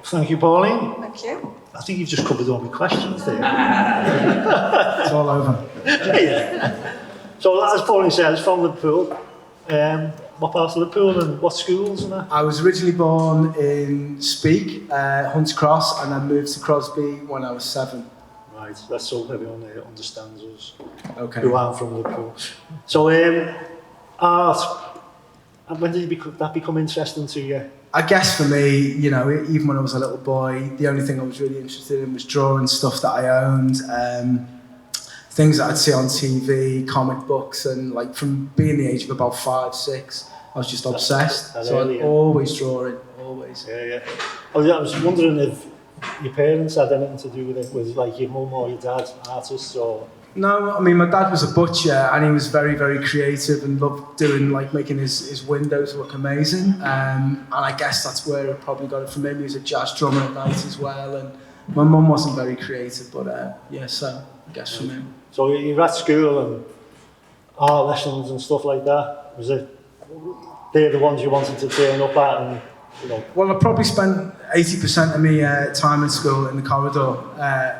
Thank you, Pauline. Thank you. I think you've just covered all my questions there. It's all over. Yeah. So as Pauline says, from Liverpool, what part of Liverpool and what schools and that? I was originally born in Speke, Hunts Cross, and then moved to Crosby when I was 7. Right, that's so everyone there understands us. Okay. Who aren't from Liverpool. So art, when did that become interesting to you? I guess for me, you know, even when I was a little boy, the only thing I was really interested in was drawing stuff that I owned, things that I'd see on TV, comic books, and like from being the age of about 5, 6, I was just obsessed. So I'd always drawing, always. Yeah. I was wondering if your parents had anything to do with it, was like your mum or your dad artists or? No, I mean, my dad was a butcher and he was very, very creative and loved doing, like, making his windows look amazing. And I guess that's where I probably got it from him. He was a jazz drummer at night as well. And my mum wasn't very creative, but yeah, so I guess from him. So you were at school and art lessons and stuff like that. Was it, they're the ones you wanted to turn up at and, you know? Well, I probably spent 80% of my time in school in the corridor,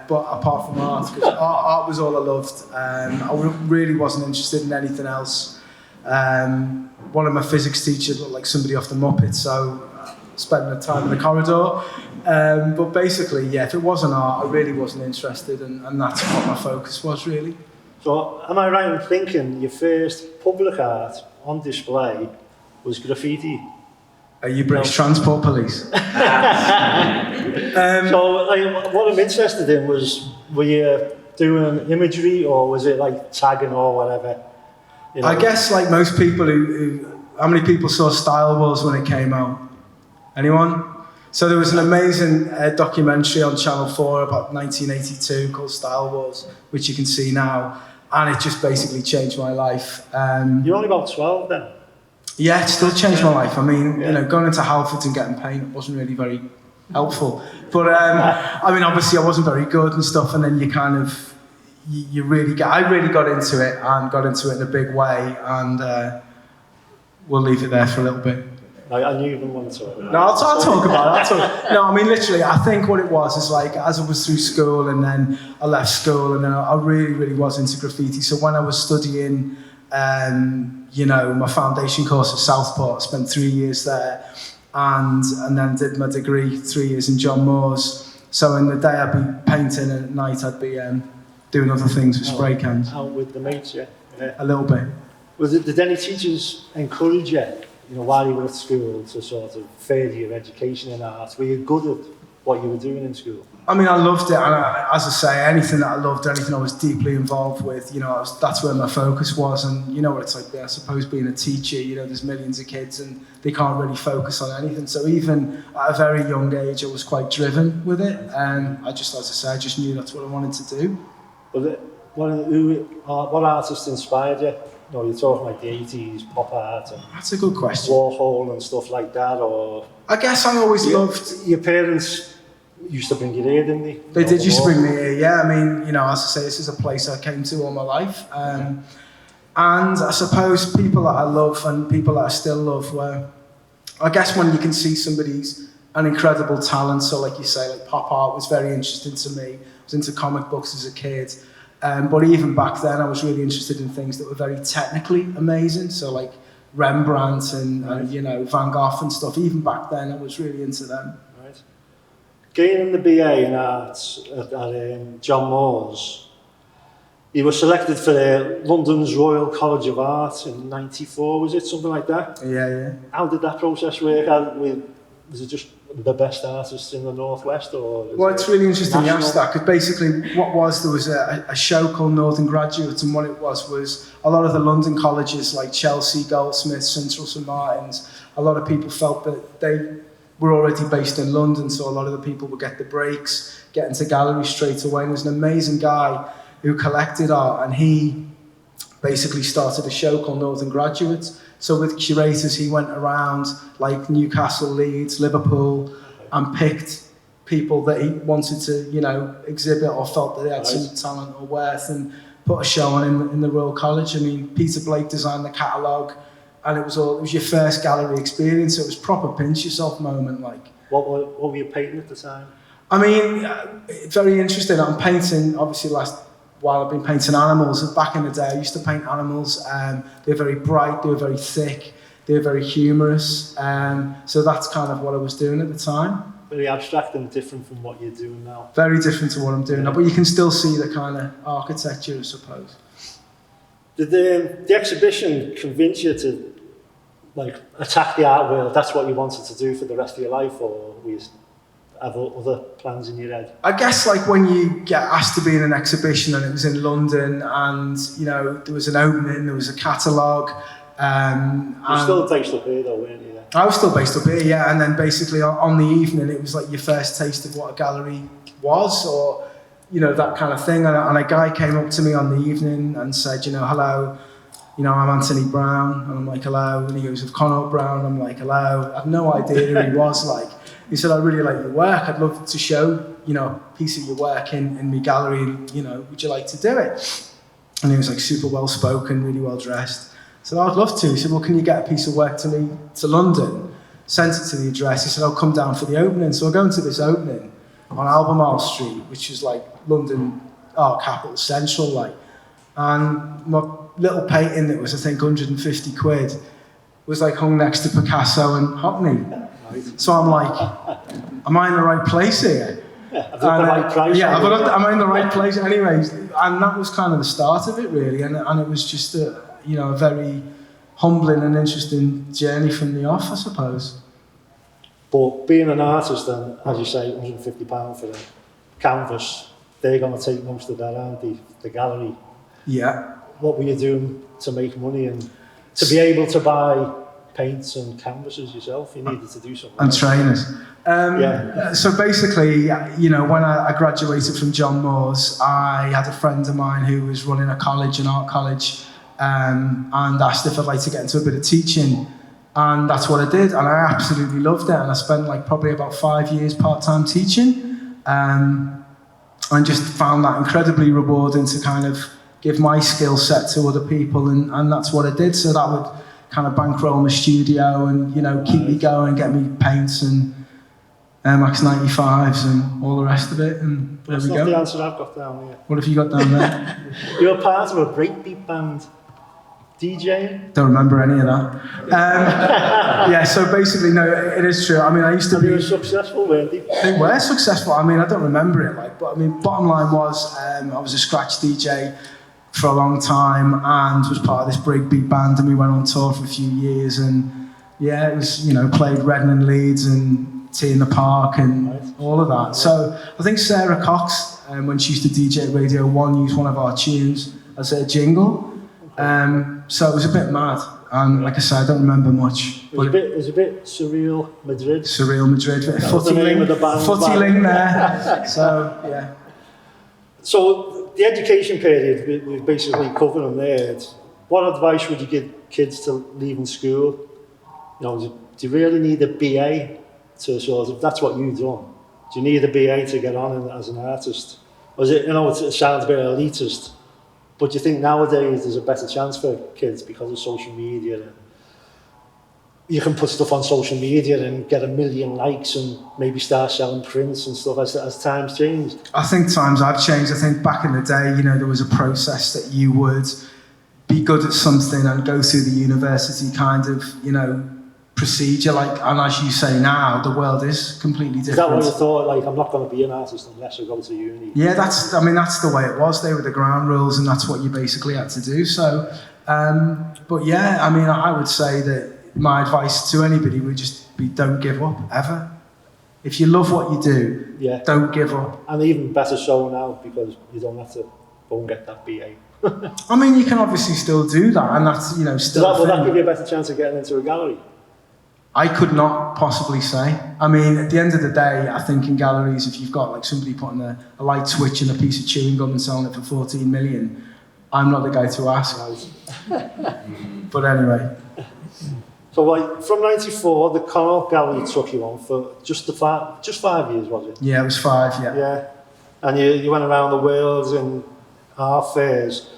but apart from art, because art was all I loved. I really wasn't interested in anything else. One of my physics teachers looked like somebody off the Muppets, so I spent my time in the corridor. But basically, yeah, if it wasn't art, I really wasn't interested, and that's what my focus was, really. So am I right in thinking your first public art on display was graffiti? Are you British Transport Police? So like, what I'm interested in was, were you doing imagery or was it like tagging or whatever? You know? I guess like most people how many people saw Style Wars when it came out? Anyone? So there was an amazing documentary on Channel 4 about 1982 called Style Wars, which you can see now, and it just basically changed my life. You're only about 12 then? Yeah, it still changed my life. I mean, you know, going into Halfords and getting paint wasn't really very helpful. But I mean, obviously I wasn't very good and stuff, and then you kind of, I really got into it and got into it in a big way, and we'll leave it there for a little bit. I knew you didn't want to talk about it. No, I'll talk about it. No, I mean, literally, I think what it was is like, as I was through school and then I left school and then I really, really was into graffiti. So when I was studying, you know, my foundation course at Southport, I spent 3 years there and then did my degree 3 years in John Moore's. So in the day I'd be painting and at night I'd be doing other things with spray cans. Out with the mates, yeah. A little bit. Did any teachers encourage you know, while you were at school to sort of further your education in art? Were you good at what you were doing in school? I mean, I loved it, and as I say, anything that I loved, anything I was deeply involved with, you know, that's where my focus was. And you know what it's like, I suppose, being a teacher, you know, there's millions of kids and they can't really focus on anything. So even at a very young age, I was quite driven with it, and I just, as I say, I just knew that's what I wanted to do. But what artists inspired you? You know, you're talking like the 80's, pop art, and that's a good question. Warhol and stuff like that, or? I guess I always loved. Your parents used to bring you here, didn't they? They did used to bring me here, yeah. I mean, you know, as I say, this is a place I came to all my life, and I suppose people that I love and people that I still love were, I guess, when you can see somebody's an incredible talent. So, like you say, like pop art was very interesting to me. I was into comic books as a kid. But even back then, I was really interested in things that were very technically amazing. So like Rembrandt and you know, Van Gogh and stuff. Even back then, I was really into them. Right. Gaining the BA in arts at John Moore's, you were selected for London's Royal College of Art in '94, was it? Something like that? Yeah. How did that process work? Was it just the best artists in the Northwest, or? Well, it's really interesting you asked that, because basically there was a show called Northern Graduates, and what it was a lot of the London colleges like Chelsea, Goldsmiths, St Martin's, a lot of people felt that they were already based in London, so a lot of the people would get the breaks, get into galleries straight away. And there's an amazing guy who collected art, and he basically started a show called Northern Graduates. So with curators, he went around like Newcastle, Leeds, Liverpool, and picked people that he wanted to, you know, exhibit or felt that they had some talent or worth, and put a show on in the Royal College. I mean, Peter Blake designed the catalogue, and it was your first gallery experience. So it was proper pinch yourself moment, like. What were you painting at the time? I mean, very interesting. I'm painting, obviously, while I've been painting animals. Back in the day, I used to paint animals. They were very bright, they were very thick, they were very humorous. So that's kind of what I was doing at the time. Very abstract and different from what you're doing now. Very different to what I'm doing now, but you can still see the kind of architecture, I suppose. Did the exhibition convince you to attack the art world? That's what you wanted to do for the rest of your life, or were you have other plans in your head? I guess when you get asked to be in an exhibition and it was in London and there was an opening, there was a catalogue. You're still based up here though, weren't you? I was still based up here, yeah, and then basically on the evening it was like your first taste of what a gallery was, or that kind of thing. And a guy came up to me on the evening and said, hello, I'm Anthony Brown. And I'm like, hello. And he goes, I've Connor Brown. I'm like, hello. I had no idea who he was. He said, I really like your work. I'd love to show, a piece of your work in my gallery. Would you like to do it? And he was super well spoken, really well dressed. I said, I'd love to. He said, well, can you get a piece of work to me to London? Sent it to the address. He said, I'll come down for the opening. So I go into this opening on Albemarle Street, which is London art capital central, and my little painting that was, I think, 150 quid was hung next to Picasso and Hockney. So I'm like, am I in the right place here? Yeah, I've got the right price. Yeah, am I in the right place? Anyways, and that was kind of the start of it, really, and it was just a very humbling and interesting journey from the off, I suppose. But being an artist, then, as you say, £150 for the canvas, they're going to take most of that, aren't they? The gallery. Yeah. What were you doing to make money and to be able to buy paints and canvases yourself? You needed to do something. And trainers. So basically, when I graduated from John Moores, I had a friend of mine who was running an art college, and asked if I'd like to get into a bit of teaching. And that's what I did, and I absolutely loved it. And I spent probably about 5 years part-time teaching, and just found that incredibly rewarding to kind of give my skill set to other people, and that's what I did. So that would kind of bankroll my studio and keep me going, get me paints and Air Max 95s and all the rest of it. And there that's we not go. The answer I've got down here. What have you got down there? You're part of a breakbeat band. DJ? Don't remember any of that. Yeah, so basically, no, it is true. I mean, I used to be... They were successful, weren't they? They were successful. I mean, I don't remember it, but I mean, bottom line was, I was a scratch DJ for a long time and was part of this breakbeat band, and we went on tour for a few years, and yeah, it was, played Reading and Leeds and Tea in the Park and all of that. So I think Sarah Cox, when she used to DJ at Radio 1, used one of our tunes as a jingle. So it was a bit mad, and like I said, I don't remember much. It was a bit Surreal Madrid. Surreal Madrid, That was the name of the band. Footy there. So yeah. So the education period, we basically covered them there. What advice would you give kids to leaving school? Do you really need a BA to sort of? That's what you've done. Do you need a BA to get on as an artist? Or is it? It sounds a bit elitist. But do you think nowadays there's a better chance for kids because of social media? And you can put stuff on social media and get 1 million likes and maybe start selling prints and stuff as times change. I think times have changed. I think back in the day, there was a process that you would be good at something and go through the university kind of, procedure. And as you say now, the world is completely different. Is that what you thought? I'm not going to be an artist unless I go to uni. Yeah, that's the way it was. They were the ground rules, and that's what you basically had to do. So, but yeah, I would say that my advice to anybody would just be don't give up, ever. If you love what you do, don't give up. And even better so now, because you don't have to go and get that BA. You can obviously still do that, and that's, still Will that give you a better chance of getting into a gallery? I could not possibly say. At the end of the day, I think in galleries, if you've got somebody putting a light switch and a piece of chewing gum and selling it for 14 million, I'm not the guy to ask. But anyway. So from 94, the Connaught Gallery took you on for just 5 years, was it? Yeah, it was 5, yeah. Yeah. And you went around the world in art fairs.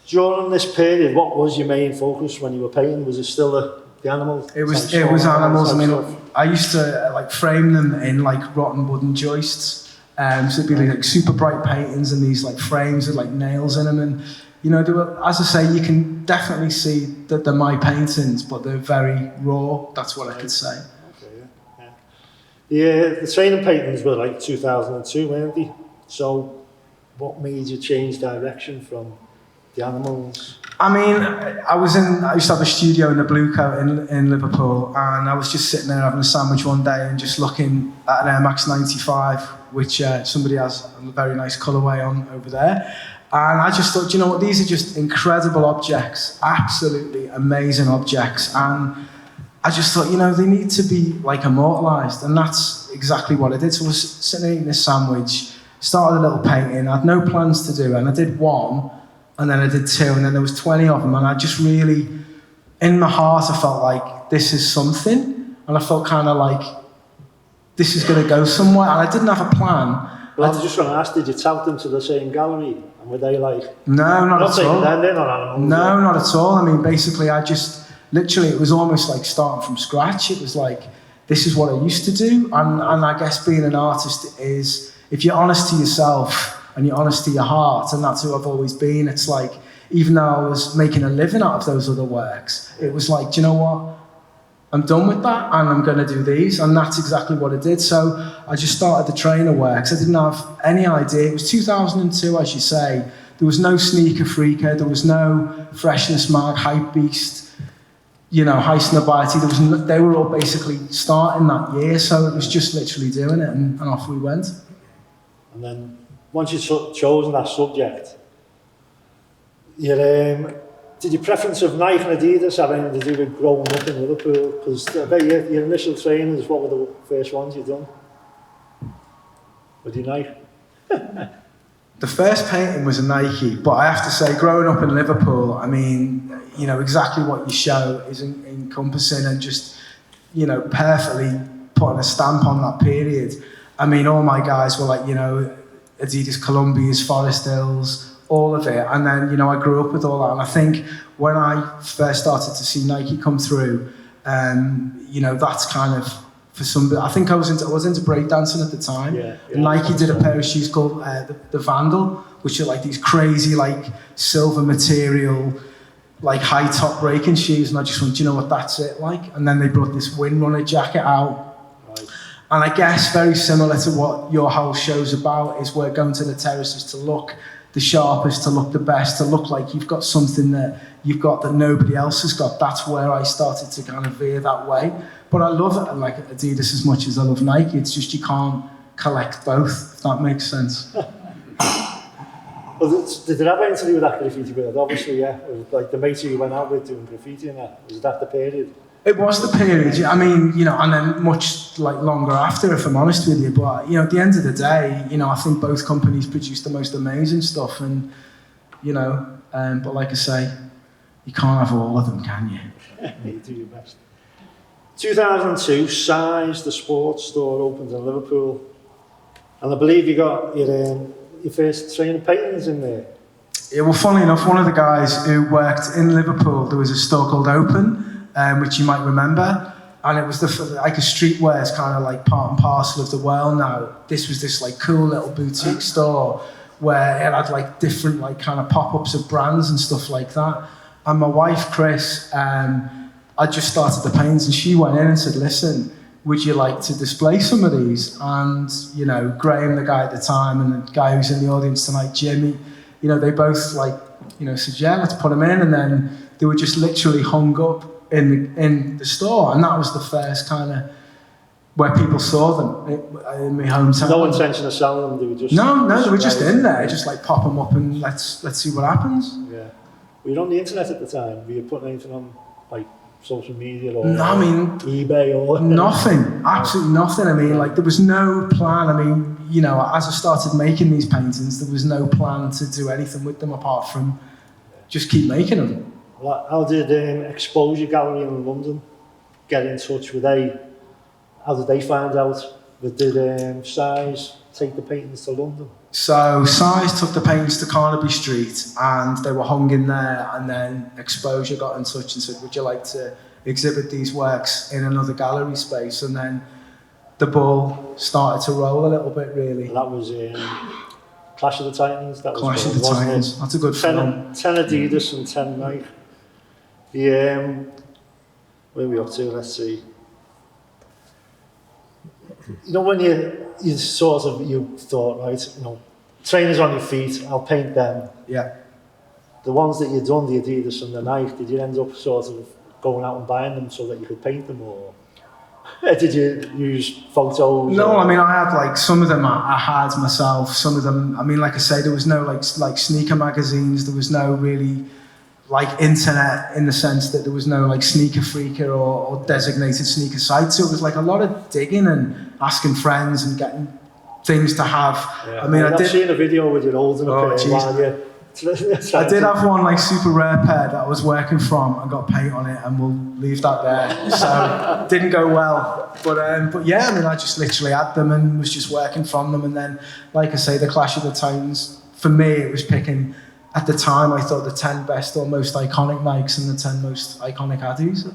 During this period, what was your main focus when you were painting? Was it still the animals? It was animals. I mean, I used to like frame them in like rotten wooden joists. So it'd be like super bright paintings and these like frames with like nails in them. And you know, they were, as I say, you can definitely see that they're my paintings, but they're very raw. That's what I could say. Okay, yeah. The training paintings were like 2002, weren't they? So what made you change direction from the animals? I mean, I used to have a studio in the Blue Coat in Liverpool, and I was just sitting there having a sandwich one day and just looking at an Air Max 95, which somebody has a very nice colourway on over there. And I just thought, you know what, these are just incredible objects, absolutely amazing objects. And I just thought, you know, they need to be like immortalised, and that's exactly what I did. So I was sitting eating this sandwich, started a little painting, I had no plans to do it, and I did one, and then I did two, and then there was 20 of them, and I just really, in my heart, I felt like this is something, and I felt kind of like this is going to go somewhere, and I didn't have a plan. Well, I was just going to ask, did you tout them to the same gallery, and were they like... No, not at all. They're not animals. No, not at all. I mean, basically, I just, literally, it was almost like starting from scratch. It was like, this is what I used to do, and I guess being an artist is, if you're honest to yourself, and you're honest to your heart, and that's who I've always been. It's like, even though I was making a living out of those other works, it was like, do you know what? I'm done with that, and I'm going to do these, and that's exactly what I did. So I just started the trainer works. I didn't have any idea. It was 2002, as you say. There was no Sneaker Freaker. There was no Freshness Mag, Hype Beast, you know, High Snobiety. They were all basically starting that year, so it was just literally doing it, and off we went. And then, once you'd chosen that subject, did your preference of Nike and Adidas have anything to do with growing up in Liverpool? Because I bet your initial trainers, what were the first ones you'd done? With your Nike? The first painting was a Nike, but I have to say, growing up in Liverpool, I mean, you know, exactly what you show is encompassing and just, you know, perfectly putting a stamp on that period. I mean, all my guys were like, you know, Adidas Columbias, Forest Hills, all of it. And then, you know, I grew up with all that. And I think when I first started to see Nike come through, you know, that's kind of, for somebody, I think I was into breakdancing at the time. Yeah, Nike did a pair of shoes called the Vandal, which are like these crazy, like silver material, like high top breaking shoes. And I just went, do you know what, that's it, like. And then they brought this Windrunner jacket out. Right. And I guess very similar to what your whole show's about is we're going to the terraces to look the sharpest, to look the best, to look like you've got something that you've got that nobody else has got. That's where I started to kind of veer that way. But I love it, like Adidas as much as I love Nike. It's just you can't collect both, if that makes sense. Well, did it have anything to do with that graffiti build? Obviously, yeah. It was like the mates who you went out with doing graffiti and that. Was that the period? It was the period. I mean, you know, and then much like longer after, if I'm honest with you. But, you know, at the end of the day, you know, I think both companies produce the most amazing stuff. And, you know, but like I say, you can't have all of them, can you? You do your best. 2002, Size, the sports store, opened in Liverpool. And I believe you got your first training paintings in there. Yeah, well, funnily enough, one of the guys who worked in Liverpool, there was a store called Open, which you might remember, and it was like a streetwear, it's kind of like part and parcel of the world now. This was this like cool little boutique store where it had like different like kind of pop-ups of brands and stuff like that. And my wife, Chris, I just started the paintings, and she went in and said, listen, would you like to display some of these? And, you know, Graham, the guy at the time, and the guy who's in the audience tonight, Jimmy, you know, they both like, you know, said, yeah, let's put them in. And then they were just literally hung up in the store, and that was the first kind of where people saw them in my hometown. No intention of selling them, they were just... No, they were just in there, just like pop them up and let's see what happens. Yeah. Were you on the internet at the time? Were you putting anything on, like, social media or no, I mean, eBay or... Nothing, absolutely nothing. I mean, like, there was no plan. I mean, you know, as I started making these paintings, there was no plan to do anything with them apart from just keep making them. How did Exposure Gallery in London get in touch with how did they find out? Did Size take the paintings to London? So Size took the paintings to Carnaby Street, and they were hung in there, and then Exposure got in touch and said, would you like to exhibit these works in another gallery space, and then the ball started to roll a little bit, really. And that was Clash of the Titans. That was Clash of the wasn't Titans. it? That's a good 10, film. 10 Adidas and 10 Nike. Where are we up to? Let's see. You know, when you thought, right, you know, trainers on your feet, I'll paint them. Yeah. The ones that you'd done, the Adidas and the Nike, did you end up sort of going out and buying them so that you could paint them, or did you use photos? No, I mean, I had like some of them I had myself. Some of them, I mean, like I say, there was no like sneaker magazines. There was no really like internet in the sense that there was no like Sneaker Freaker or designated sneaker sites. So it was like a lot of digging and asking friends and getting things to have. Yeah. I mean, I've seen a video with your holding a pair while you. I did have one like super rare pair that I was working from and got paint on it, and we'll leave that there. So it didn't go well, but yeah, I mean, I just literally had them and was just working from them. And then, like I say, the Clash of the Titans, for me, it was picking. At the time, I thought the 10 best or most iconic Nikes and the 10 most iconic Addies.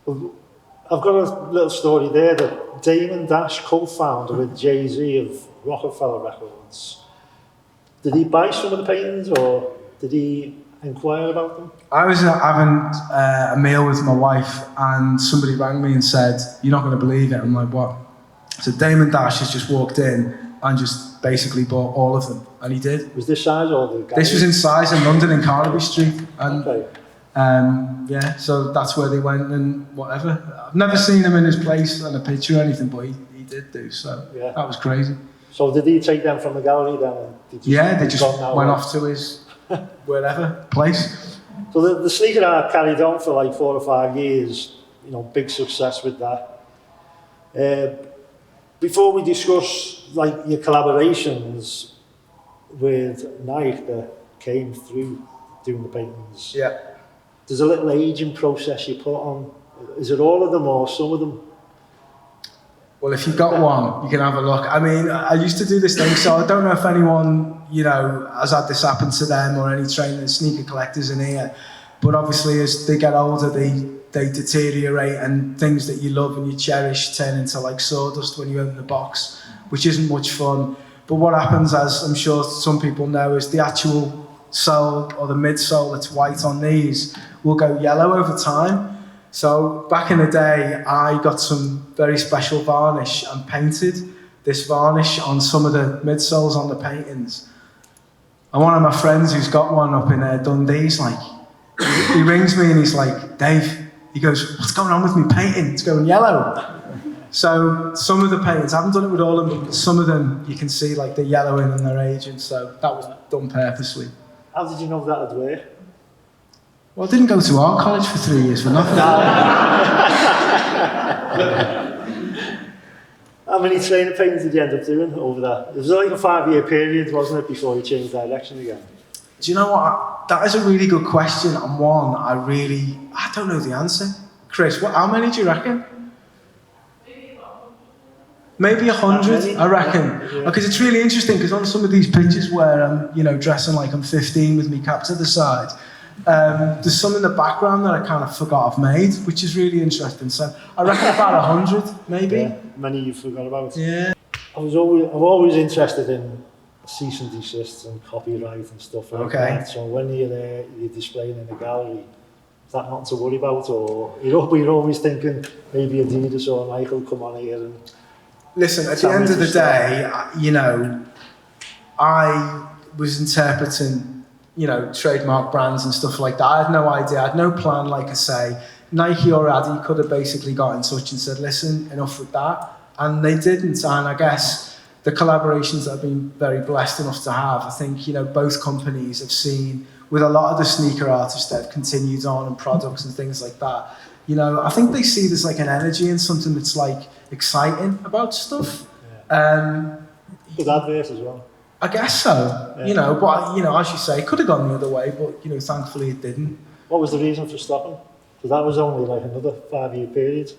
I've got a little story there that Damon Dash, co-founder with Jay-Z of Rockefeller Records. Did he buy some of the paintings, or did he inquire about them? I was having a meal with my wife, and somebody rang me and said, "You're not going to believe it." I'm like, "What?" So Damon Dash has just walked in and just basically bought all of them, and he did. Was this size or the gallery? This was in size in London, in Carnaby Street, and okay. Yeah, so that's where they went and whatever. I've never seen him in his place on a picture or anything, but he did do, so yeah. That was crazy. So did he take them from the gallery then? They just went off to his wherever place. So the sneaker art carried on for like 4 or 5 years, you know, big success with that. Before we discuss like your collaborations with Nike that came through doing the paintings, yeah, there's a little aging process you put on. Is it all of them or some of them? Well, if you've got one, you can have a look. I mean, I used to do this thing, so I don't know if anyone, you know, has had this happen to them or any training sneaker collectors in here. But obviously, as they get older, they deteriorate, and things that you love and you cherish turn into like sawdust when you open the box, which isn't much fun. But what happens, as I'm sure some people know, is the actual sole or the midsole that's white on these will go yellow over time. So back in the day, I got some very special varnish and painted this varnish on some of the midsoles on the paintings. And one of my friends who's got one up in Dundee's like, he rings me and he's like, "Dave," he goes, "What's going on with me painting? It's going yellow." So some of the paintings, I haven't done it with all of them, but some of them you can see like they're yellowing and they're aging, so that was done purposely. How did you know that would work? Well, I didn't go to art college for 3 years for nothing. How many trainer paintings did you end up doing over that? It was like a 5-year period, wasn't it, before you changed direction again? Do you know what? That is a really good question, and one I don't know the answer. Chris, how many do you reckon? Maybe 100, I reckon. Yeah. Because it's really interesting, because on some of these pictures where I'm, you know, dressing like I'm 15 with me cap to the side, there's some in the background that I kind of forgot I've made, which is really interesting. So I reckon about 100, maybe. Yeah, many you forgot about. Yeah. I'm always interested in cease and desists and copyright and stuff like that. So when you're displaying in a gallery, is that nothing to worry about, or you're always thinking maybe Adidas or Nike will come on here and... Listen, at the end of the day, you know, I was interpreting, you know, trademark brands and stuff like that. I had no idea, I had no plan, like I say. Nike or Adi could have basically got in touch and said, "Listen, enough with that." And they didn't, and I guess the collaborations that I've been very blessed enough to have, I think, you know, both companies have seen, with a lot of the sneaker artists that have continued on and products and things like that, you know, I think they see there's like an energy and something that's like exciting about stuff. Yeah. Good advert as well. I guess so, yeah. You know, but, you know, as you say, it could have gone the other way, but, you know, thankfully it didn't. What was the reason for stopping? Because that was only like another 5-year period.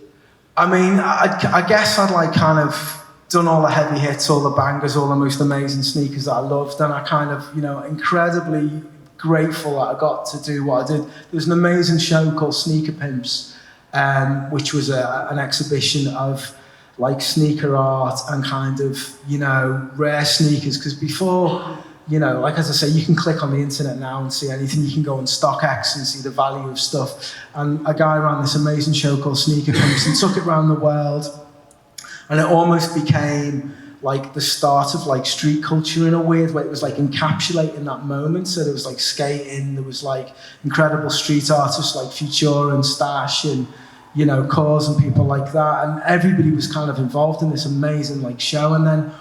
I mean, I guess I'd like kind of done all the heavy hits, all the bangers, all the most amazing sneakers that I loved, and I kind of, you know, incredibly grateful that I got to do what I did. There was an amazing show called Sneaker Pimps which was an exhibition of like sneaker art and kind of, you know, rare sneakers. Because before, you know, like as I say, you can click on the internet now and see anything. You can go on StockX and see the value of stuff. And a guy ran this amazing show called Sneaker Pimps and took it around the world. And it almost became like the start of like street culture in a weird way. It was like encapsulating that moment. So there was like skating, there was like incredible street artists like Futura and Stash and, you know, Cause and people like that. And everybody was kind of involved in this amazing like show. And then,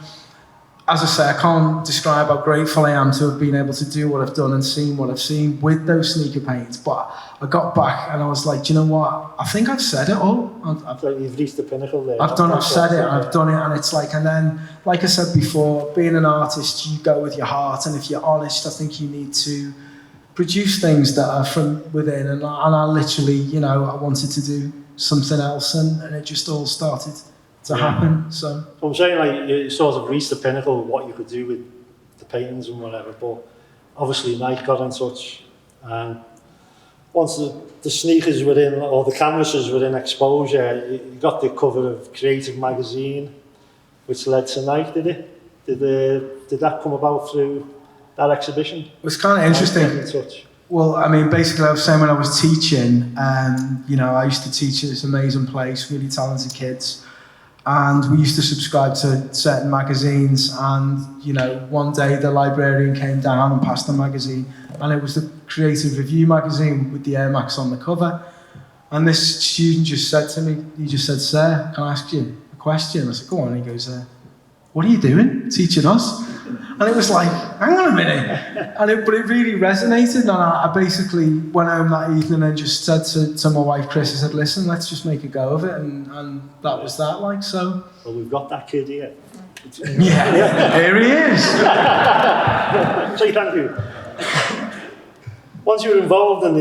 as I say, I can't describe how grateful I am to have been able to do what I've done and seen what I've seen with those sneaker paints. But I got back and I was like, do you know what? I think I've said it all. You've reached the pinnacle there. I've said it, I've done it, and it's like, and then, like I said before, being an artist, you go with your heart, and if you're honest, I think you need to produce things that are from within, and I literally, you know, I wanted to do something else, and it just all started to happen. So I'm saying, like, you sort of reached the pinnacle of what you could do with the paintings and whatever, but obviously Nike got in touch, and once the sneakers were in, or the canvases were in exposure, you got the cover of Creative magazine, which led to Nike, did it? Did that come about through that exhibition? It was kind of interesting. Well, I mean, basically, I was saying when I was teaching, you know, I used to teach at this amazing place, really talented kids, and we used to subscribe to certain magazines, and, you know, one day the librarian came down and passed the magazine, and it was the Creative Review magazine with the Air Max on the cover. And this student just said to me, he just said, "Sir, can I ask you a question?" I said, "Go on." And he goes, "What are you doing? Teaching us?" And it was like, hang on a minute. But it really resonated. And I basically went home that evening and just said to my wife, Chris, I said, "Listen, let's just make a go of it." And that was that, like, so. Well, we've got that kid here. Yeah, here he is. Say thank you. Once you were involved in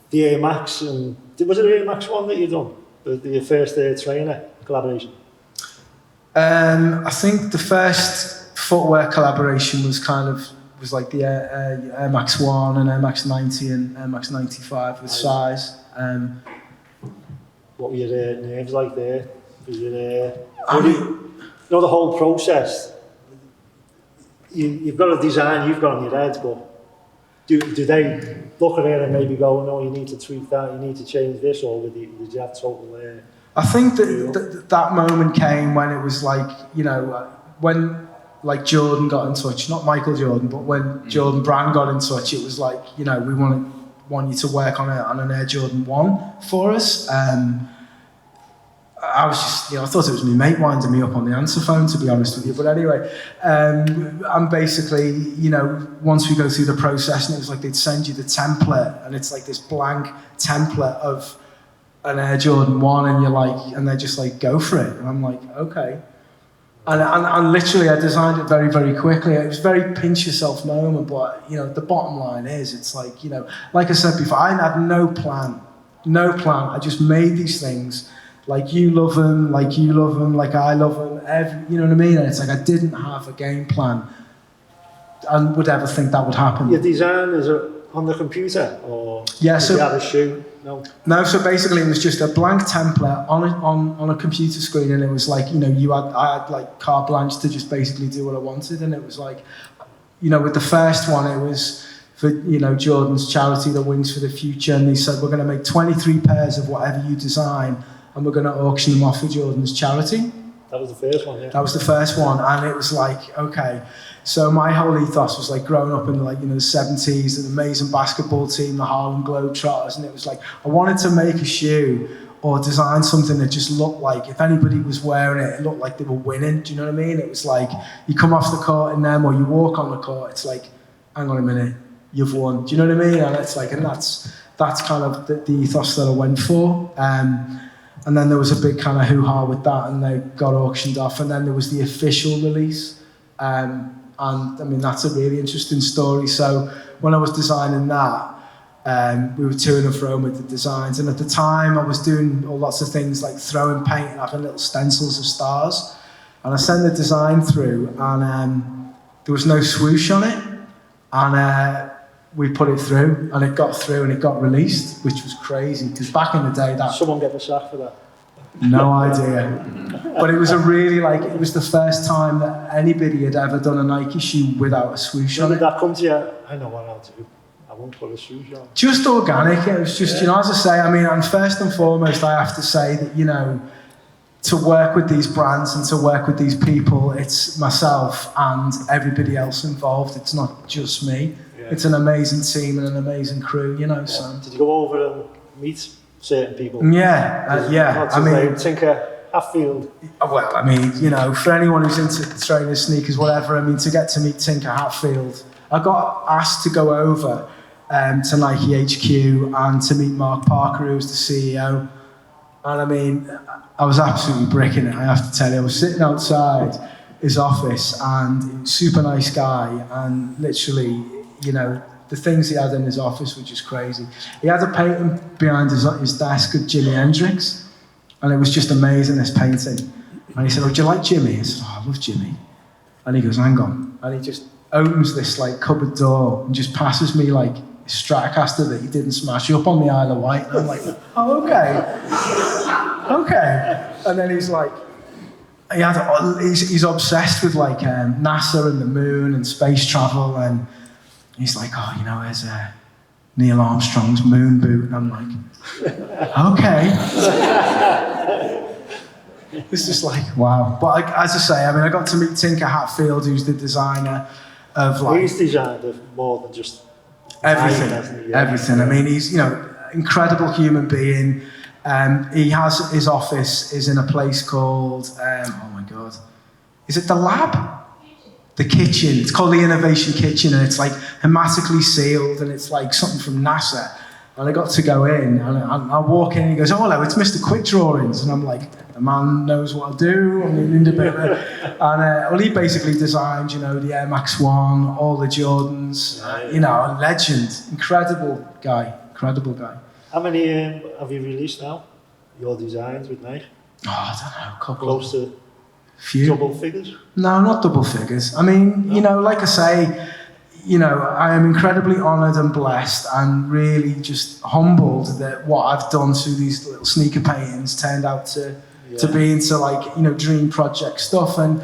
the Air Max, and was it the Air Max one that you done? The first trainer collaboration? I think the first footwear collaboration was like the Air Max 1 and Air Max 90 and Air Max 95 with size. What were your nerves like there? Was it, you know, the whole process, you've got a design you've got on your head, but do they look at it and maybe go, "No, you need to tweak that, you need to change this," or did you have total... I think that moment came when it was like, you know, when like Jordan got in touch, not Michael Jordan, but when Jordan Brand got in touch, it was like, you know, we want you to work on an Air Jordan 1 for us. I was just, you know, I thought it was my mate winding me up on the answer phone, to be honest with you. But anyway, and basically, you know, once we go through the process, and it was like they'd send you the template, and it's like this blank template of an Air Jordan 1, and you're like, and they're just like, "Go for it." And I'm like, okay. And literally, I designed it very, very quickly. It was a very pinch yourself moment, but, you know, the bottom line is, it's like, you know, like I said before, I had no plan. I just made these things. Like you love them, like you love them, like I love them, you know what I mean? And it's like I didn't have a game plan and would ever think that would happen. Your design, is it on the computer, or yeah, did you have a shoe? No, so basically it was just a blank template on a computer screen, and it was like, you know, I had like carte blanche to just basically do what I wanted, and it was like, you know, with the first one, it was for, you know, Jordan's charity, the Wings for the Future, and they said, "We're going to make 23 pairs of whatever you design, and we're going to auction them off for Jordan's charity." That was the first one, yeah. That was the first one, and it was like, okay. So my whole ethos was like growing up in, like, you know, the 70s, an amazing basketball team, the Harlem Globetrotters, and it was like I wanted to make a shoe or design something that just looked like, if anybody was wearing it, it looked like they were winning. Do you know what I mean? It was like you come off the court in them, or you walk on the court, it's like, hang on a minute, you've won. Do you know what I mean? And it's like, and that's kind of the ethos that I went for. And then there was a big kind of hoo-ha with that, and they got auctioned off. And then there was the official release. And I mean, that's a really interesting story. So when I was designing that, we were to and fro with the designs. And at the time, I was doing all lots of things like throwing paint and having little stencils of stars. And I sent the design through, and there was no swoosh on it. And we put it through, and it got through, and it got released, which was crazy, because back in the day that... Someone get the sack for that? No idea. But it was a really, like, it was the first time that anybody had ever done a Nike shoe without a swoosh on When it. did that come to you? I know what I'll do. I won't put a swoosh on. Just organic. It was just, you know, as I say, I mean, and first and foremost, I have to say that, you know, to work with these brands and to work with these people, it's myself and everybody else involved. It's not just me. Yeah. It's an amazing team and an amazing crew, you know. Yeah. So. Did you go over and meet certain people? Yeah, yeah. I mean, Tinker Hatfield. Well, I mean, you know, for anyone who's into trainers, sneakers, whatever, I mean, to get to meet Tinker Hatfield, I got asked to go over to Nike HQ and to meet Mark Parker, who was the CEO. And I mean, I was absolutely bricking it, I have to tell you. I was sitting outside his office, and super nice guy, and literally, you know, the things he had in his office were just crazy. He had a painting behind his desk of Jimi Hendrix, and it was just amazing, this painting. And he said, "Oh, do you like Jimmy?" I said, "Oh, I love Jimmy." And he goes, "Hang on." And he just opens this like cupboard door and just passes me like a Stratocaster that he didn't smash up on the Isle of Wight. And I'm like, "Oh, okay. Okay." And then he's like, he's obsessed with like NASA and the moon and space travel, and he's like, "Oh, you know, there's Neil Armstrong's moon boot." And I'm like, "Okay." It's just like, wow. But as I say, I mean, I got to meet Tinker Hatfield, who's the designer of like... He's designed of more than just... Everything, everything. I mean, he's, you know, incredible human being. He has, his office is in a place called, oh my God, is it the lab? The kitchen. It's called the Innovation Kitchen, and it's like hermetically sealed, and it's like something from NASA. And I got to go in, and I walk in, and he goes, "Oh, hello, it's Mr. Quick Drawings." And I'm like, the man knows what I do. I mean, and well, he basically designed, you know, the Air Max 1, all the Jordans, you know, a legend. Incredible guy. How many have you released now? Your designs with Nike? Oh, I don't know, a couple. Close to few. Double figures? No, not double figures. I mean, you know, like I say, you know, I am incredibly honoured and blessed and really just humbled that what I've done through these little sneaker paintings turned out to be into like, you know, dream project stuff. And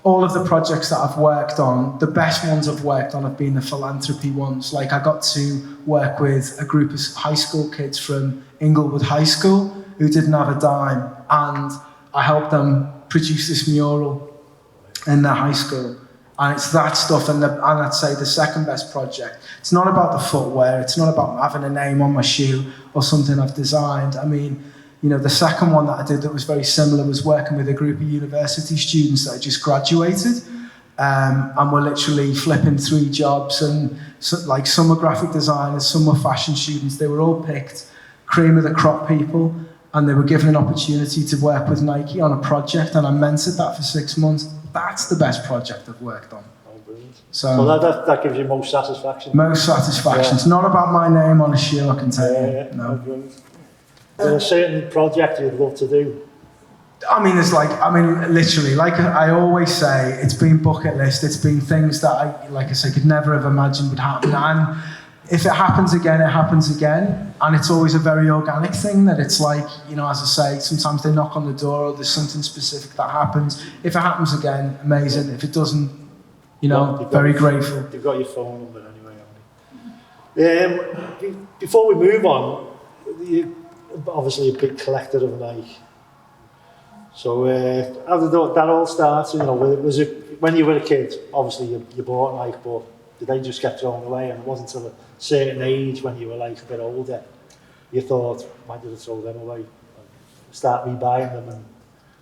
all of the projects that I've worked on, the best ones I've worked on have been the philanthropy ones. Like I got to work with a group of high school kids from Inglewood High School who didn't have a dime, and I helped them produce this mural in their high school. And it's that stuff, and I'd say the second best project. It's not about the footwear, it's not about having a name on my shoe or something I've designed. I mean, you know, the second one that I did that was very similar was working with a group of university students that had just graduated, and were literally flipping 3 jobs, and like some were graphic designers, some were fashion students. They were all picked, cream of the crop people, and they were given an opportunity to work with Nike on a project, and I mentored that for 6 months. That's the best project I've worked on. Oh, brilliant. So that gives you most satisfaction? Most satisfaction. Yeah. It's not about my name on a shoe, I can tell you. Yeah. No. Brilliant. Is there a certain project you'd love to do? I mean, literally, like I always say, it's been bucket list. It's been things that I, like I say, could never have imagined would happen. And if it happens again, it happens again. And it's always a very organic thing that it's like, you know, as I say, sometimes they knock on the door or there's something specific that happens. If it happens again, amazing. If it doesn't, you know, very grateful. You've got your phone number anyway, haven't you? Before we move on, you're obviously a big collector of Nike. So how did that all start? You know, was it when you were a kid? Obviously, you bought Nike, but did they just get thrown away? And it wasn't until a certain age when you were like a bit older, you thought, why did I throw them away? Start rebuying them. And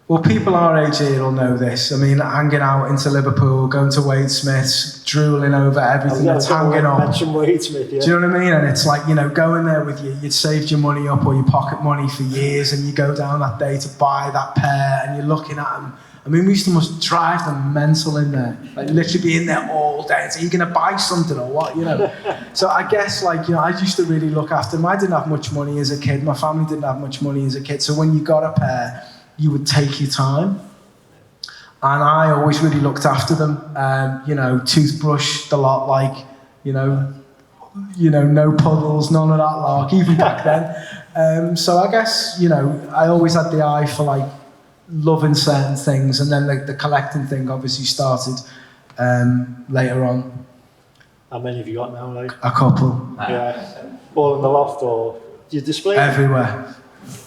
well, people our age here will know this. I mean, hanging out into Liverpool, going to Wade Smith's, drooling over everything that's hanging on. Mention Wade Smith, yeah. Do you know what I mean? And it's like, you know, going there with you'd saved your money up or your pocket money for years, and you go down that day to buy that pair, and you're looking at them. I mean, we used to must drive them mental in there, like literally be in there all day. So, are you going to buy something or what, you know? So I guess, like, you know, I used to really look after them. I didn't have much money as a kid. My family didn't have much money as a kid. So when you got a pair, you would take your time. And I always really looked after them. You know, toothbrushed a lot, like, you know, no puddles, none of that lark, even back then. So I guess, I always had the eye for like loving certain things, and then the collecting thing obviously started later on. How many have you got now, like? A couple. Yeah. All in the loft, or do you display them? Everywhere.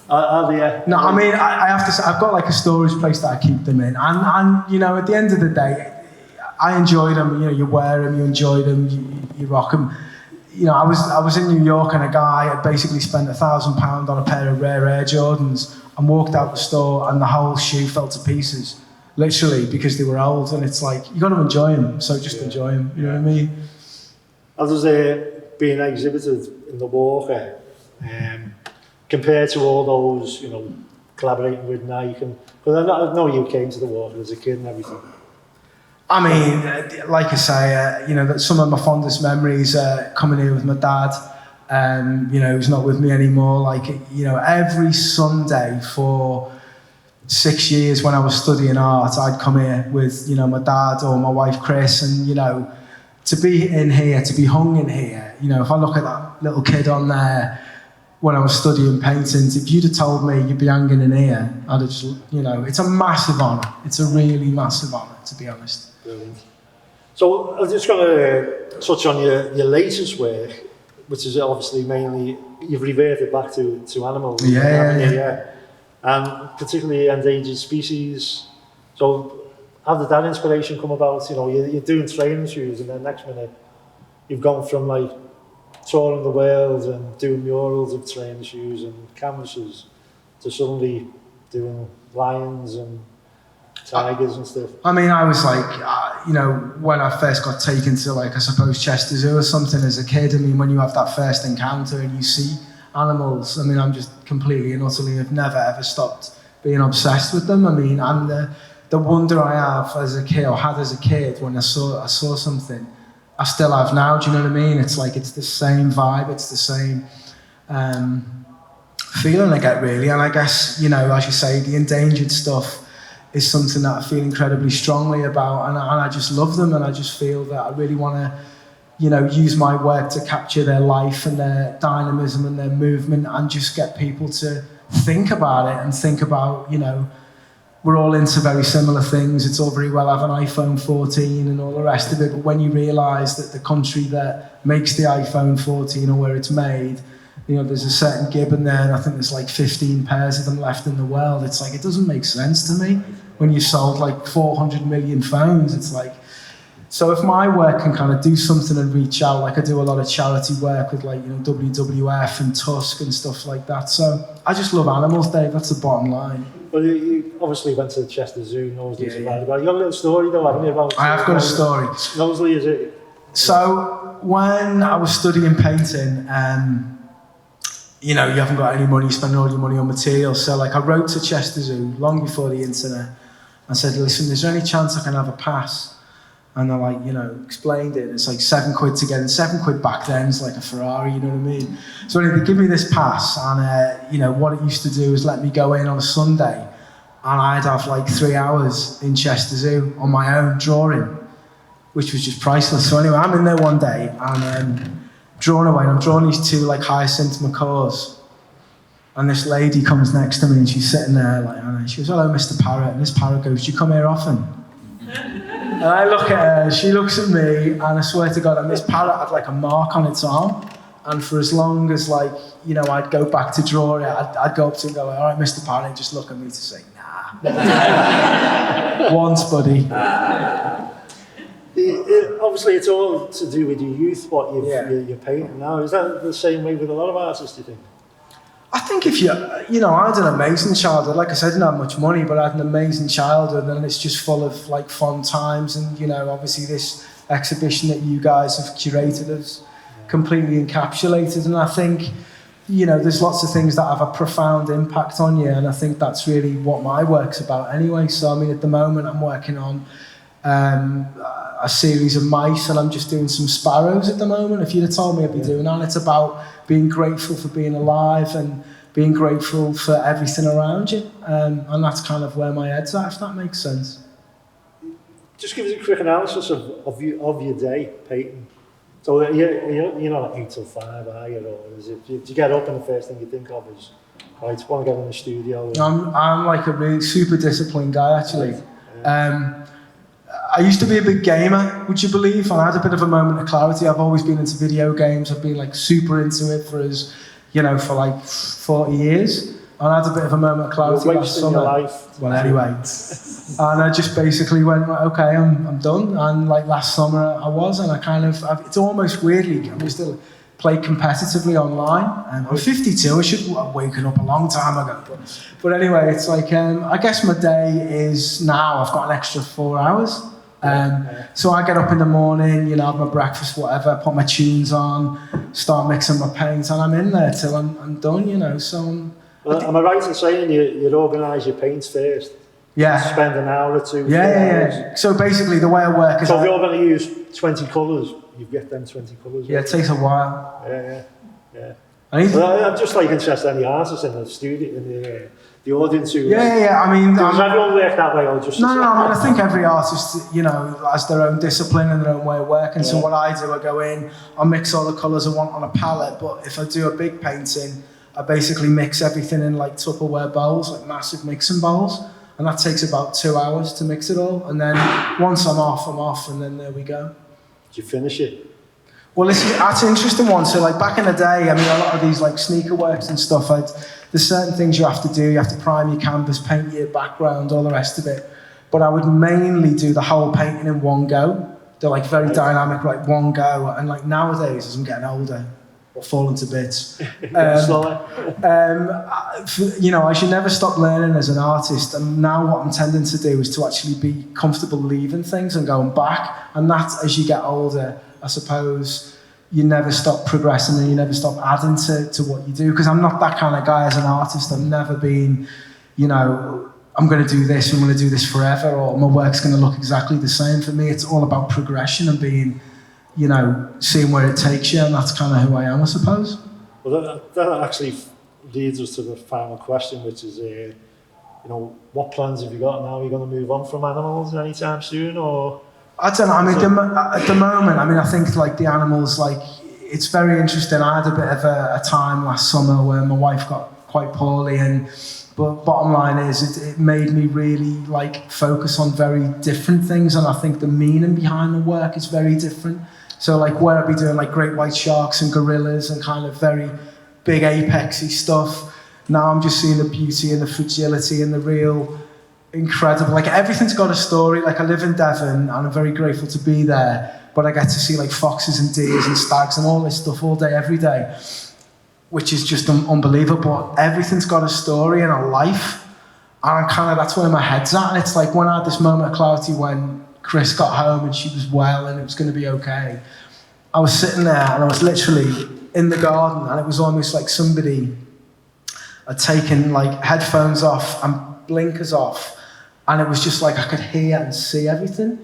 Are they? No, I mean, I have to say, I've got like a storage place that I keep them in. And at the end of the day, I enjoy them. You wear them, you enjoy them, you rock them. I was in New York, and a guy had basically spent £1,000 on a pair of rare Air Jordans and walked out the store, and the whole shoe fell to pieces, literally, because they were old. And it's like, you got to enjoy them, so just enjoy them. You know what I mean? How does being exhibited in the Walker compared to all those, collaborating with Nike? Because I know you came to the Walker as a kid and everything. I mean, like I say, that some of my fondest memories are coming here with my dad, who's not with me anymore. Like, every Sunday for 6 years when I was studying art, I'd come here with, my dad or my wife, Chris, and, to be in here, to be hung in here, if I look at that little kid on there when I was studying paintings, if you'd have told me you'd be hanging in here, I'd have just, it's a massive honour. It's a really massive honour, to be honest. Brilliant. So I'm just going to touch on your latest work, which is obviously mainly, you've reverted back to animals. Yeah. And particularly endangered species. So how did that inspiration come about? You're doing training shoes, and then next minute you've gone from like touring the world and doing murals of training shoes and canvases to suddenly doing lions and tigers and stuff. I mean, I was like, when I first got taken to, like, I suppose Chester Zoo or something as a kid, I mean, when you have that first encounter and you see animals, I mean, I'm just completely and utterly, I've never ever stopped being obsessed with them. I mean, and the wonder I have as a kid, or had as a kid, when I saw something, I still have now, do you know what I mean? It's like, it's the same vibe, it's the same feeling I get, really. And I guess, as you say, the endangered stuff is something that I feel incredibly strongly about, and I just love them, and I just feel that I really want to, use my work to capture their life and their dynamism and their movement, and just get people to think about it and think about, we're all into very similar things. It's all very well have an iPhone 14 and all the rest of it, but when you realise that the country that makes the iPhone 14 or where it's made, there's a certain gibbon there, and I think there's like 15 pairs of them left in the world. It's like, it doesn't make sense to me when you've sold like 400 million phones. It's like, so if my work can kind of do something and reach out, like I do a lot of charity work with like, WWF and Tusk and stuff like that. So I just love animals, Dave. That's the bottom line. Well, you obviously went to the Chester Zoo, Knowsley about it. You got a little story though, haven't you? About, I have got a story. Knowsley, is it? So when I was studying painting, you haven't got any money, spending all your money on materials. So like I wrote to Chester Zoo long before the internet and said, listen, is there any chance I can have a pass? And they're like, explained it. It's like £7 to get in. £7 back then is like a Ferrari, you know what I mean? So anyway, they give me this pass, and what it used to do is let me go in on a Sunday, and I'd have like 3 hours in Chester Zoo on my own drawing, which was just priceless. So anyway, I'm in there one day, and drawing away, and I'm drawing these two like hyacinth macaws, and this lady comes next to me, and she's sitting there like, and she goes, hello, Mr. Parrot, and this parrot goes, do you come here often? And I look at her, she looks at me, and I swear to God, and this parrot had like a mark on its arm, and for as long as like, I'd go back to draw it, I'd go up to him and go, all right, Mr. Parrot, and just look at me to say, nah. Once, buddy. Obviously, it's all to do with your youth, what you're painting now. Is that the same way with a lot of artists, do you think? I think if I had an amazing childhood. Like I said, I didn't have much money, but I had an amazing childhood, and it's just full of like fun times. And obviously this exhibition that you guys have curated has completely encapsulated. And I think, there's lots of things that have a profound impact on you, and I think that's really what my work's about anyway. So I mean, at the moment, I'm working on a series of mice, and I'm just doing some sparrows at the moment. If you'd have told me I'd be doing that, it's about being grateful for being alive and being grateful for everything around you, and that's kind of where my head's at, if that makes sense. Just give us a quick analysis of your day painting. So you're not 8 till 5, are you? Or is it, do you get up and the first thing you think of is, right, I want to get in the studio? And... I'm like a really super disciplined guy, actually. Right. Yeah. I used to be a big gamer, would you believe? I had a bit of a moment of clarity. I've always been into video games. I've been like super into it for like 40 years. And I had a bit of a moment of clarity last summer. Your life. Well, anyway. And I just basically went, okay, I'm done. And like last summer I was, and it's almost weirdly, I still play competitively online. I'm 52, I should have woken up a long time ago. But anyway, it's like, I guess my day is now, I've got an extra 4 hours. So I get up in the morning, have my breakfast, whatever, put my tunes on, start mixing my paint, and I'm in there till I'm done, so... Well, am I right in saying you'd organise your paints first? Yeah. Spend an hour or two? Yeah. So basically the way I work is... So if you're going to use 20 colours, you get them 20 colours? Yeah, it takes a while. Yeah. I'm just like interested in the artists in the studio, in the audience who... Yeah, I mean... Does everyone work that way or just... No, I think every artist, has their own discipline and their own way of working. So what I do, I go in, I mix all the colours I want on a palette, but if I do a big painting, I basically mix everything in like Tupperware bowls, like massive mixing bowls, and that takes about 2 hours to mix it all. And then once I'm off, and then there we go. Do you finish it? Well, that's an interesting one. So like back in the day, I mean, a lot of these like sneaker works and stuff, there's certain things you have to do. You have to prime your canvas, paint your background, all the rest of it. But I would mainly do the whole painting in one go. They're like very dynamic, like one go. And like nowadays, as I'm getting older, or falling to bits. I should never stop learning as an artist, and now what I'm tending to do is to actually be comfortable leaving things and going back, and that, as you get older, I suppose, you never stop progressing and you never stop adding to what you do, because I'm not that kind of guy as an artist. I've never been, I'm going to do this, I'm going to do this forever, or my work's going to look exactly the same. For me, it's all about progression and being, seeing where it takes you, and that's kind of who I am, I suppose. Well, that actually leads us to the final question, which is, what plans have you got now? Are you going to move on from animals anytime soon, or? I don't know. I mean, at the moment, I think like the animals, like it's very interesting. I had a bit of a time last summer where my wife got quite poorly, but bottom line is it made me really like focus on very different things, and I think the meaning behind the work is very different. So like where I'd be doing like great white sharks and gorillas and kind of very big apexy stuff, now I'm just seeing the beauty and the fragility and the real incredible, like everything's got a story. Like I live in Devon and I'm very grateful to be there, but I get to see like foxes and deers and stags and all this stuff all day, every day, which is just unbelievable. Everything's got a story and a life, and that's where my head's at. And it's like when I had this moment of clarity when Chris got home and she was well and it was going to be okay, I was sitting there and I was literally in the garden, and it was almost like somebody had taken like headphones off and blinkers off, and it was just like I could hear and see everything.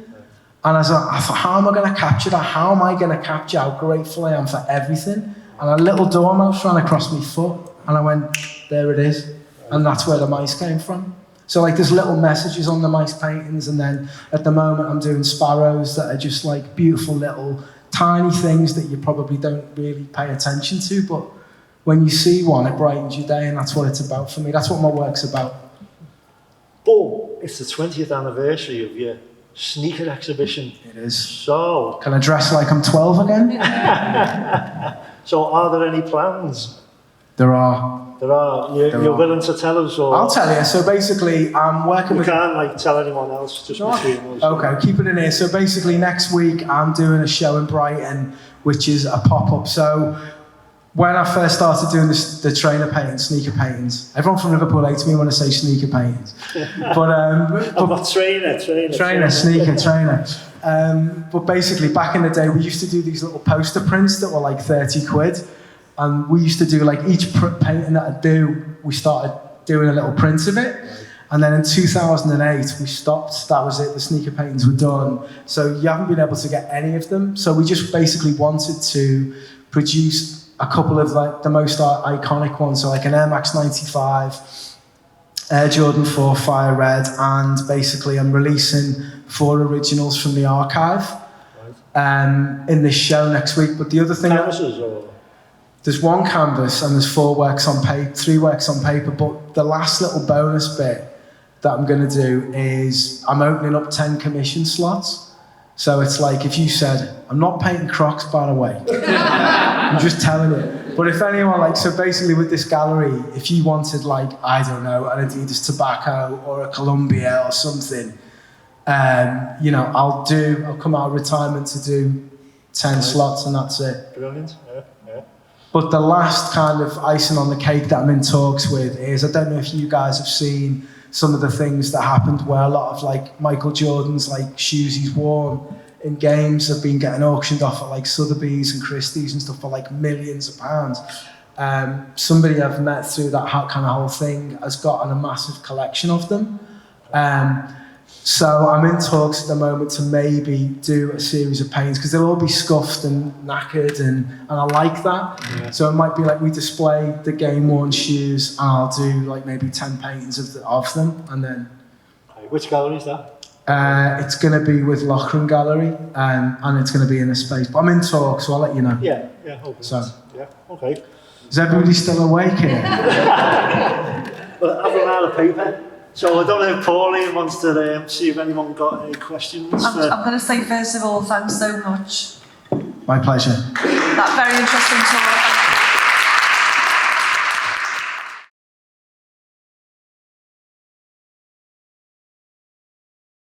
And I thought, how am I going to capture that? How am I going to capture how grateful I am for everything? And a little dormouse ran across my foot, and I went, there it is. And that's where the mice came from. So like there's little messages on the mice paintings, and then at the moment I'm doing sparrows that are just like beautiful little tiny things that you probably don't really pay attention to, but when you see one, it brightens your day, and that's what it's about for me. That's what my work's about. But it's the 20th anniversary of your sneaker exhibition. It is. So... Can I dress like I'm 12 again? So are there any plans? There are. You're willing to tell us? Or I'll tell you. So basically, I'm working with... You can't tell anyone else, just between us. Okay, keep it in here. So basically, next week, I'm doing a show in Brighton, which is a pop-up. So when I first started doing the trainer paintings, sneaker paintings, everyone from Liverpool hates me when I say sneaker paintings. But trainer. But basically, back in the day, we used to do these little poster prints that were like 30 quid. And we used to do like each painting that I'd do, we started doing a little print of it. And then in 2008, we stopped. That was it. The sneaker paintings were done. So you haven't been able to get any of them. So we just basically wanted to produce a couple of like the most iconic ones. So like an Air Max 95, Air Jordan 4 Fire Red, and basically I'm releasing 4 originals from the archive. in this show next week. But the other thing, Canvases or? there's one canvas and there's 3 works on paper. But the last little bonus bit that I'm going to do is I'm opening up 10 commission slots. So it's like if you said, I'm not painting Crocs, by the way. I'm just telling you. But if anyone, like, so basically with this gallery, if you wanted, like, I don't know, an Adidas Tobacco or a Columbia or something, you know, I'll come out of retirement to do 10 slots and that's it. Brilliant, yeah. But the last kind of icing on the cake that I'm in talks with is, I don't know if you guys have seen some of the things that happened where a lot of like Michael Jordan's like shoes he's worn in games have been getting auctioned off at like Sotheby's and Christie's and stuff for like millions of pounds. Somebody I've met through that kind of whole thing has gotten a massive collection of them. So I'm in talks at the moment to maybe do a series of paintings because they'll all be scuffed and knackered and I like that. Yeah. So it might be like we display the game-worn shoes and I'll do like maybe 10 paintings of them and then... Which gallery is that? It's going to be with Loughran Gallery and it's going to be in a space. But I'm in talks, so I'll let you know. Yeah, okay. So, yeah, okay. Is everybody still awake here? Well, I've run out of paper. So I don't know if Pauline wants to see if anyone got any questions. I'm going to say first of all, thanks so much. My pleasure. That very interesting tour.